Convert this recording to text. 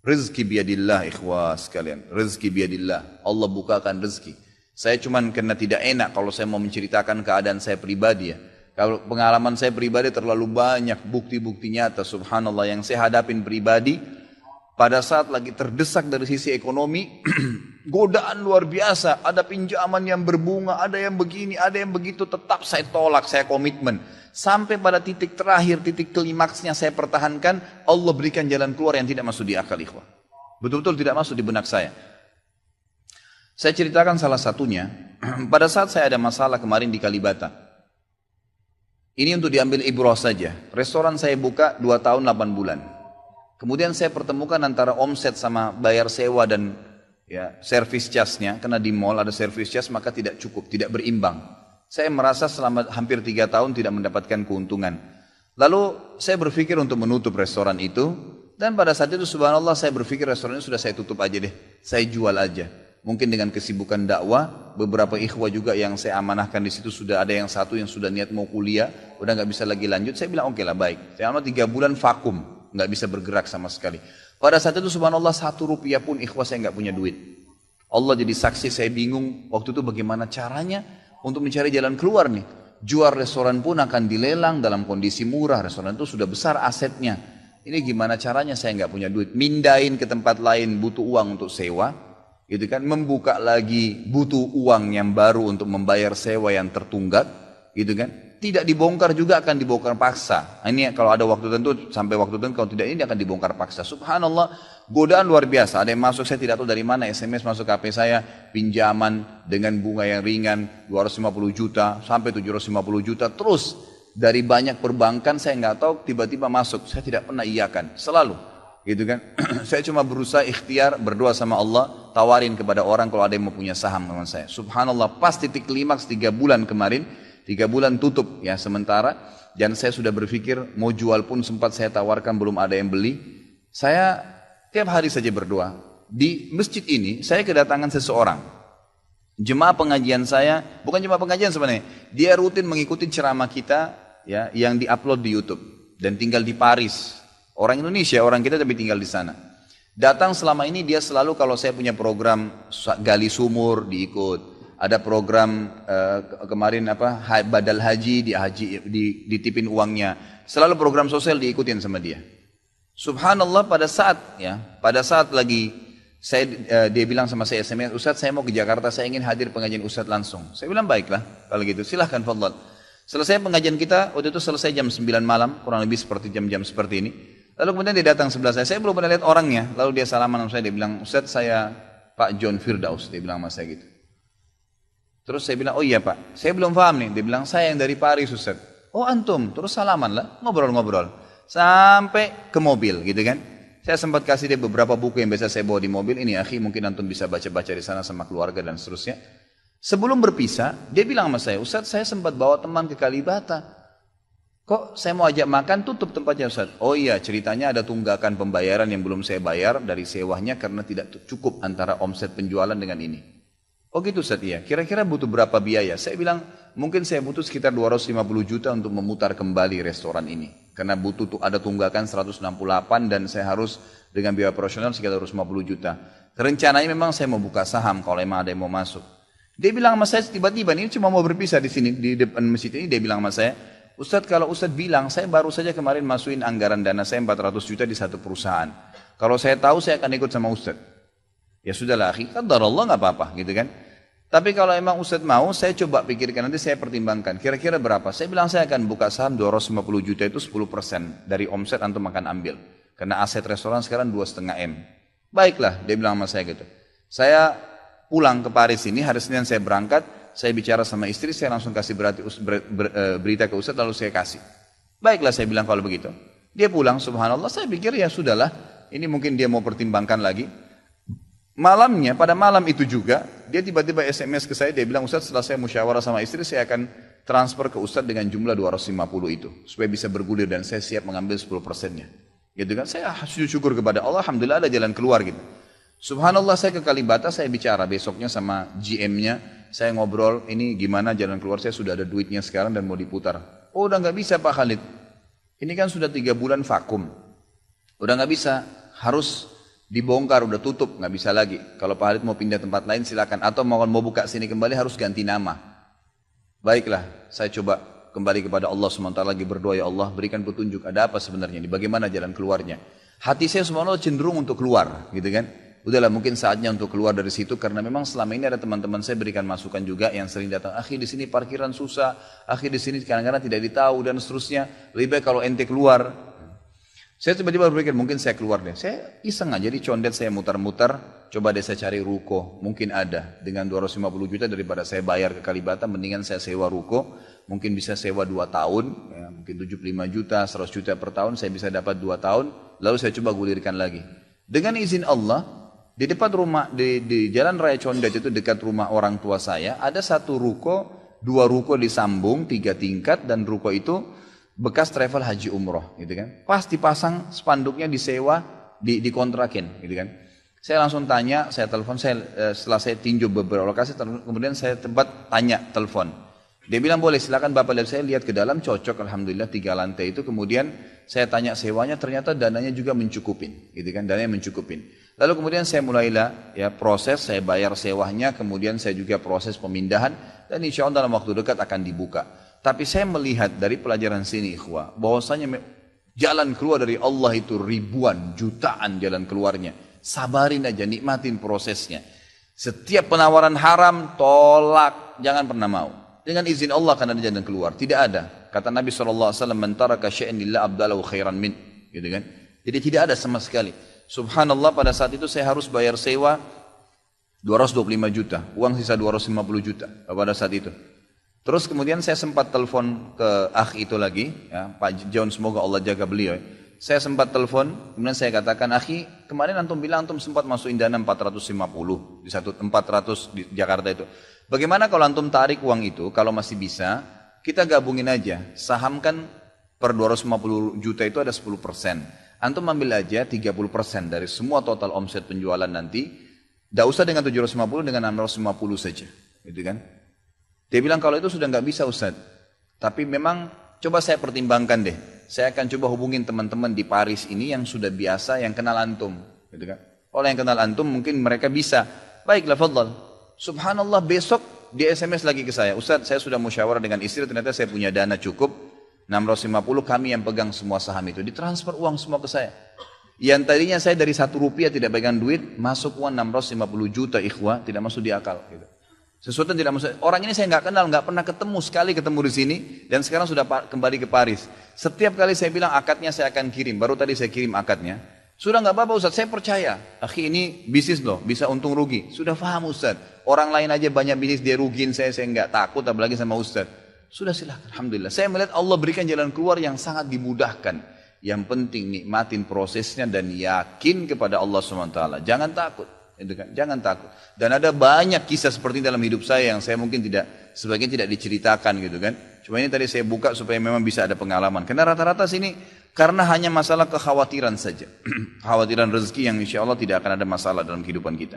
Rezeki biadillah ikhwah sekalian. Rezeki biadillah. Allah bukakan rezeki. Saya cuman karena tidak enak kalau saya mau menceritakan keadaan saya pribadi ya. Kalau pengalaman saya pribadi terlalu banyak bukti-bukti nyata subhanallah yang saya hadapin pribadi. Pada saat lagi terdesak dari sisi ekonomi, godaan luar biasa. Ada pinjaman yang berbunga, ada yang begini, ada yang begitu. Tetap saya tolak, saya komitmen. Sampai pada titik terakhir, titik klimaksnya saya pertahankan, Allah berikan jalan keluar yang tidak masuk di akal ikhwah. Betul-betul tidak masuk di benak saya. Saya ceritakan salah satunya, pada saat saya ada masalah kemarin di Kalibata. Ini untuk diambil ibrah saja. Restoran saya buka 2 tahun 8 bulan. Kemudian saya pertemukan antara omset sama bayar sewa dan ya service charge-nya. Karena di mall ada service charge maka tidak cukup, tidak berimbang. Saya merasa selama hampir 3 tahun tidak mendapatkan keuntungan. Lalu saya berpikir untuk menutup restoran itu. Dan pada saat itu subhanallah saya berpikir restoran ini sudah saya tutup aja deh. Saya jual aja. Mungkin dengan kesibukan dakwah, beberapa ikhwah juga yang saya amanahkan di situ sudah ada yang satu yang sudah niat mau kuliah, udah nggak bisa lagi lanjut. Saya bilang oke lah baik. Saya 3 bulan vakum. Nggak bisa bergerak sama sekali. Pada saat itu subhanallah 1 rupiah pun ikhwah saya nggak punya duit. Allah jadi saksi saya bingung waktu itu bagaimana caranya untuk mencari jalan keluar nih. Jual restoran pun akan dilelang dalam kondisi murah. Restoran itu sudah besar asetnya. Ini gimana caranya saya nggak punya duit. Mindahin ke tempat lain butuh uang untuk sewa. Gitu kan. Membuka lagi butuh uang yang baru untuk membayar sewa yang tertunggak. Gitu kan. Tidak dibongkar juga akan dibongkar paksa. Ini kalau ada waktu tentu sampai waktu tentu, kalau tidak ini akan dibongkar paksa. Subhanallah, godaan luar biasa. Ada yang masuk saya tidak tahu dari mana, SMS masuk ke HP saya, pinjaman dengan bunga yang ringan 250 juta sampai 750 juta terus dari banyak perbankan saya nggak tahu tiba-tiba masuk. Saya tidak pernah iyakan, selalu gitu kan. Saya cuma berusaha ikhtiar berdoa sama Allah, tawarin kepada orang kalau ada yang mau punya saham sama saya. Subhanallah, pas titik klimaks 3 bulan kemarin 3 bulan tutup ya sementara dan saya sudah berpikir mau jual pun sempat saya tawarkan belum ada yang beli. Saya tiap hari saja berdoa. Di masjid ini saya kedatangan seseorang. Jemaah pengajian saya, bukan jemaah pengajian sebenarnya. Dia rutin mengikuti ceramah kita ya yang diupload di YouTube dan tinggal di Paris. Orang Indonesia, orang kita tapi tinggal di sana. Datang selama ini dia selalu kalau saya punya program gali sumur diikut. Ada program kemarin badal haji ditipin uangnya. Selalu program sosial diikutin sama dia. Subhanallah pada saat lagi dia bilang sama saya SMS, Ustadz saya mau ke Jakarta, saya ingin hadir pengajian Ustadz langsung. Saya bilang baiklah kalau gitu silahkan fadhal. Selesai pengajian kita waktu itu selesai jam 9 malam kurang lebih seperti jam-jam seperti ini. Lalu kemudian dia datang sebelah saya belum pernah lihat orangnya. Lalu dia salaman sama saya, dia bilang Ustadz saya Pak John Firdaus, dia bilang sama saya gitu. Terus saya bilang, oh iya Pak, saya belum paham nih. Dia bilang, saya yang dari Paris Ustaz. Oh antum, terus salaman lah, ngobrol-ngobrol. Sampai ke mobil gitu kan. Saya sempat kasih dia beberapa buku yang biasa saya bawa di mobil. Ini akhi mungkin antum bisa baca-baca di sana sama keluarga dan seterusnya. Sebelum berpisah, dia bilang sama saya, Ustaz saya sempat bawa teman ke Kalibata. Kok saya mau ajak makan, tutup tempatnya Ustaz. Oh iya, ceritanya ada tunggakan pembayaran yang belum saya bayar dari sewanya karena tidak cukup antara omset penjualan dengan ini. Oh gitu Ustaz, iya. Kira-kira butuh berapa biaya? Saya bilang, mungkin saya butuh sekitar 250 juta untuk memutar kembali restoran ini. Karena butuh ada tunggakan 168 dan saya harus dengan biaya operasional sekitar 250 juta. Rencananya memang saya mau buka saham kalau memang ada yang mau masuk. Dia bilang sama saya tiba-tiba, ini cuma mau berpisah di sini, di depan masjid ini, dia bilang sama saya, Ustaz kalau Ustaz bilang, saya baru saja kemarin masukin anggaran dana saya 400 juta di satu perusahaan. Kalau saya tahu saya akan ikut sama Ustaz. Ya sudahlah akhi, qadarullah nggak apa-apa gitu kan. Tapi kalau emang Ustaz mau, saya coba pikirkan nanti saya pertimbangkan. Kira-kira berapa? Saya bilang saya akan buka saham 250 juta itu 10% dari omset antum akan ambil. Karena aset restoran sekarang 2,5 M. Baiklah, dia bilang sama saya gitu. Saya pulang ke Paris ini, hari Senin saya berangkat, saya bicara sama istri, saya langsung kasih berita ke Ustaz lalu saya kasih. Baiklah saya bilang kalau begitu. Dia pulang, subhanallah, saya pikir ya sudahlah, ini mungkin dia mau pertimbangkan lagi. Malamnya, pada malam itu juga, dia tiba-tiba SMS ke saya, dia bilang, Ustaz setelah saya musyawarah sama istri, saya akan transfer ke Ustaz dengan jumlah 250 itu, supaya bisa bergulir dan saya siap mengambil 10%-nya. Gitu kan, saya sujud syukur kepada Allah, alhamdulillah ada jalan keluar gitu. Subhanallah saya ke Kalibata, saya bicara besoknya sama GM-nya, saya ngobrol, ini gimana jalan keluar, saya sudah ada duitnya sekarang dan mau diputar. Oh udah gak bisa Pak Khalid, ini kan sudah 3 bulan vakum, udah gak bisa, harus Dibongkar, udah tutup, nggak bisa lagi. Kalau Pak Halid mau pindah tempat lain silakan. Atau mau buka sini kembali harus ganti nama. Baiklah, saya coba kembali kepada Allah SWT lagi berdoa, ya Allah berikan petunjuk, ada apa sebenarnya ini, bagaimana jalan keluarnya. Hati saya subhanallah cenderung untuk keluar, gitu kan. Udahlah mungkin saatnya untuk keluar dari situ, karena memang selama ini ada teman-teman saya berikan masukan juga yang sering datang, akhi di sini parkiran susah, akhi di sini kadang-kadang tidak ditahu dan seterusnya, lebih baik kalau ente keluar. Saya tiba-tiba berpikir mungkin saya keluar deh. Saya iseng aja di condet saya mutar-mutar, coba deh saya cari ruko, mungkin ada. Dengan 250 juta daripada saya bayar ke Kalibata, mendingan saya sewa ruko, mungkin bisa sewa 2 tahun, ya, mungkin 75 juta, 100 juta per tahun, saya bisa dapat 2 tahun, lalu saya coba gulirkan lagi. Dengan izin Allah, di depan rumah, di Jalan Raya Condet itu dekat rumah orang tua saya, ada 1 ruko, 2 ruko disambung, 3 tingkat, dan ruko itu bekas travel haji umroh, gitu kan. Pas dipasang spanduknya disewa, dikontrakin, gitu kan. Saya langsung tanya, saya telepon, setelah saya tinjau beberapa lokasi, kemudian saya tanya telepon. Dia bilang boleh, silakan Bapak lihat, saya lihat ke dalam, cocok, alhamdulillah 3 lantai itu. Kemudian saya tanya sewanya, ternyata dananya juga mencukupin, gitu kan, dananya mencukupin. Lalu kemudian saya mulailah ya proses, saya bayar sewanya, kemudian saya juga proses pemindahan, dan insya Allah dalam waktu dekat akan dibuka. Tapi saya melihat dari pelajaran sini ikhwah, bahwasanya jalan keluar dari Allah itu ribuan, jutaan jalan keluarnya. Sabarin aja, nikmatin prosesnya. Setiap penawaran haram, tolak, jangan pernah mau. Dengan izin Allah akan ada jalan keluar. Tidak ada. Kata Nabi SAW, "Man taraka syai'an lillah abdalahu khairan min." Gitu kan? Jadi tidak ada sama sekali. Subhanallah, pada saat itu saya harus bayar sewa 225 juta. Uang sisa 250 juta pada saat itu. Terus kemudian saya sempat telepon ke akh itu lagi, ya, Pak John, semoga Allah jaga beliau. Saya sempat telepon, kemudian saya katakan, akhi, kemarin antum bilang antum sempat masukin dana 450 di 400 di Jakarta itu. Bagaimana kalau antum tarik uang itu, kalau masih bisa, kita gabungin aja, sahamkan per 250 juta itu ada 10%. Antum ambil aja 30% dari semua total omset penjualan nanti, tidak usah dengan 750, dengan 650 saja, gitu kan? Dia bilang kalau itu sudah nggak bisa Ustaz, tapi memang coba saya pertimbangkan deh. Saya akan coba hubungin teman-teman di Paris ini yang sudah biasa, yang kenal antum, gitu kan? Kalau yang kenal antum mungkin mereka bisa. Baiklah, fadhal. Subhanallah, besok dia SMS lagi ke saya, Ustaz, saya sudah musyawarah dengan istri, ternyata saya punya dana cukup 650, kami yang pegang semua saham itu, ditransfer uang semua ke saya. Yang tadinya saya dari 1 rupiah tidak pegang duit, masuk uang 650 juta ikhwah, tidak masuk di akal, gitu. Sesuatu yang tidak masuk. Orang ini saya nggak kenal, nggak pernah ketemu, sekali ketemu di sini, dan sekarang sudah kembali ke Paris. Setiap kali saya bilang akadnya saya akan kirim, baru tadi saya kirim akadnya. Sudah nggak apa-apa Ustaz, saya percaya. Akhi, ini bisnis loh, bisa untung rugi. Sudah paham Ustaz. Orang lain aja banyak bisnis dia rugiin saya nggak takut, apalagi sama Ustaz. Sudah silakan, alhamdulillah. Saya melihat Allah berikan jalan keluar yang sangat dimudahkan. Yang penting nikmatin prosesnya dan yakin kepada Allah SWT. Jangan takut. Jangan takut. Dan ada banyak kisah seperti dalam hidup saya yang saya mungkin sebagian tidak diceritakan gitu kan. Cuma ini tadi saya buka supaya memang bisa ada pengalaman. Karena rata-rata sini karena hanya masalah kekhawatiran saja. Kekhawatiran rezeki yang insya Allah tidak akan ada masalah dalam kehidupan kita.